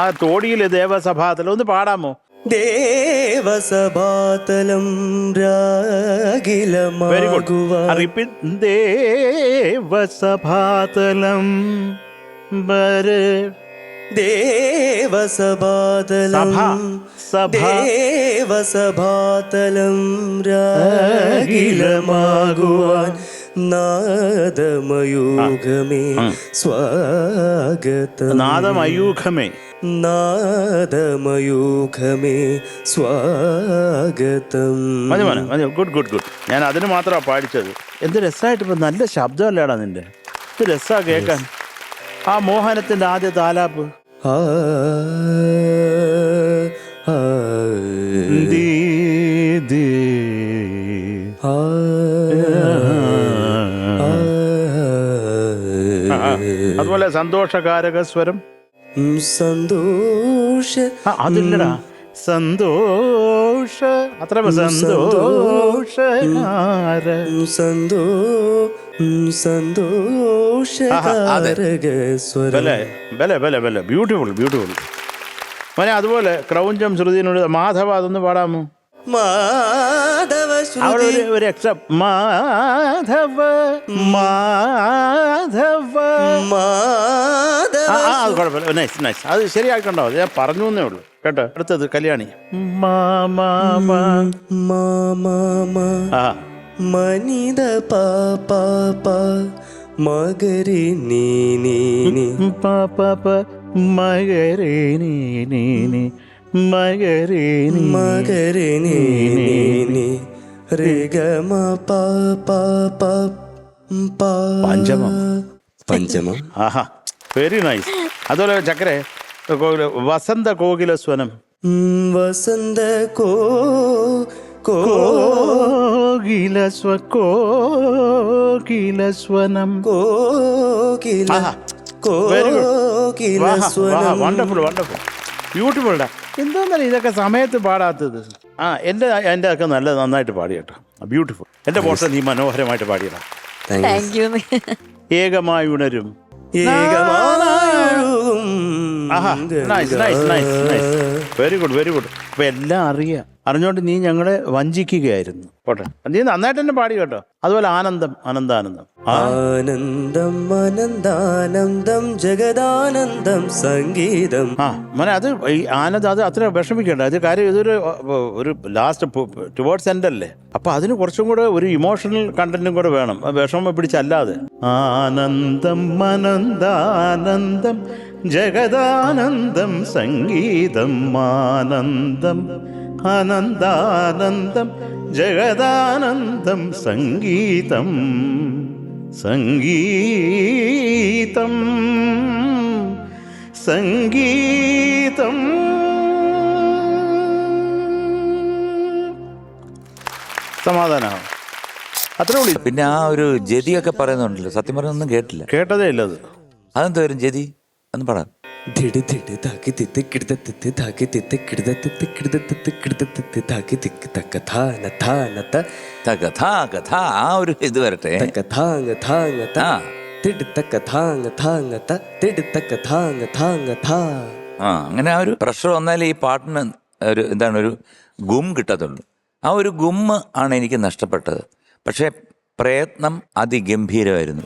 ആ തോടിയിലെ ദേവസഭാതലം ഒന്ന് പാടാമോ? ദേവസഭാതലം very good. ദേവസഭാതലം ദേവസഭാതലം ദേവസഭാതലം രാഗിലമാകുവാൻ നാദമയൂഖമേ സ്വാഗതം. നാദമയൂഖമേ നാദമയൂഖമേ സ്വാഗതം. മതി മോനെ, മതി. Good good good. ഞാൻ അതിന് മാത്രമാണ് പാടിച്ചത്. എന്ത് രസമായിട്ട് ഇപ്പം നല്ല ശബ്ദമല്ലേടാ നിന്റെ. ഇത് രസാ കേൾക്കാൻ. ആ മോഹനത്തിന്റെ ആദ്യത്തെ ആലാപ്പ്. അതുപോലെ സന്തോഷകാരക സ്വരം. സന്തോഷ അതില്ലടാ, സന്തോഷ അത്ര സന്തോഷകാര സന്തോഷകാരക സ്വരം. Beautiful beautiful. മോനെ അതുപോലെ ക്രൗഞ്ചം ശ്രുതിനോട് മാധവ അതൊന്ന് പാടാമോ? മാധവ അവിടെ ഒരു എക്സ്ട്രാ മാധവ മാധവ. അത് കുഴപ്പമില്ല. Nice nice. അത് ശരിയാക്കണ്ടോ? ഞാൻ പറഞ്ഞു എന്നേ ഉള്ളൂ കേട്ടോ. അടുത്തത് കല്യാണി. മനിത പാപ മകരി നീ പാപ മകരി നീ മകരി മകരി നീ ഋഗമ പഞ്ചമം. പഞ്ചമം. ആഹാ, വെരി നൈസ്. അതുപോലെ ചക്കരെ വസന്ത കോകില സ്വനം. വസന്ത കോകില സ്വനം. Wonderful wonderful beautiful. എന്താന്നല്ല ഇതൊക്കെ സമയത്ത് പാടാത്തത്. എൻ്റെ ഒക്കെ നന്നായിട്ട് പാടി കേട്ടോ. ബ്യൂട്ടിഫുൾ. എൻ്റെ പോർഷൻ നീ മനോഹരമായിട്ട് പാടിയതാ. ഏകമായി ഉണരും. Very good very good. അപ്പൊ എല്ലാം അറിഞ്ഞോണ്ട് നീ ഞങ്ങളെ വഞ്ചിക്കുകയായിരുന്നു. പോട്ടെ, നീ നന്നായിട്ട് തന്നെ പാടി കേട്ടോ. അതുപോലെ ആനന്ദം അനന്താനന്ദം. ആനന്ദം അനന്താനന്ദം ജഗദാനന്ദം സംഗീതം. മോനെ അത് ഈ ആനന്ദം അത് അത്ര വിഷമിക്കണ്ട. അത് കാര്യം ഇതൊരു ലാസ്റ്റ് ടുവേർഡ്സ് എൻഡ് അല്ലേ. അപ്പൊ അതിന് കുറച്ചും കൂടെ ഒരു ഇമോഷണൽ കണ്ടന്റും കൂടെ വേണം. വിഷമം പിടിച്ചല്ലാതെ. ആനന്ദം അനന്താനന്ദം ജഗദാനന്ദം സംഗീതം. ആനന്ദം അനന്താനന്ദം ജഗദാനന്ദം സംഗീതം. സംഗീതം സംഗീതം. സമാധാനമാണ്. അത്രേ ഉള്ളൂ. പിന്നെ ആ ഒരു ജതിയൊക്കെ പറയുന്നുണ്ടല്ലോ, സത്യം പറഞ്ഞൊന്നും കേട്ടില്ല. കേട്ടതേ ഇല്ല അത്. അതെന്താ വരും ജതി ഒന്ന് പറയാം. ആ ഒരു ഇത് വരട്ടെ. അങ്ങനെ ആ ഒരു പ്രഷർ വന്നാലേ ഈ പാട്ടിന് ഒരു എന്താണ് ഒരു ഗും കിട്ടത്തുള്ളൂ. ആ ഒരു ഗുമ്മ് ആണ് എനിക്ക് നഷ്ടപ്പെട്ടത്. പക്ഷെ പ്രയത്നം അതിഗംഭീരമായിരുന്നു.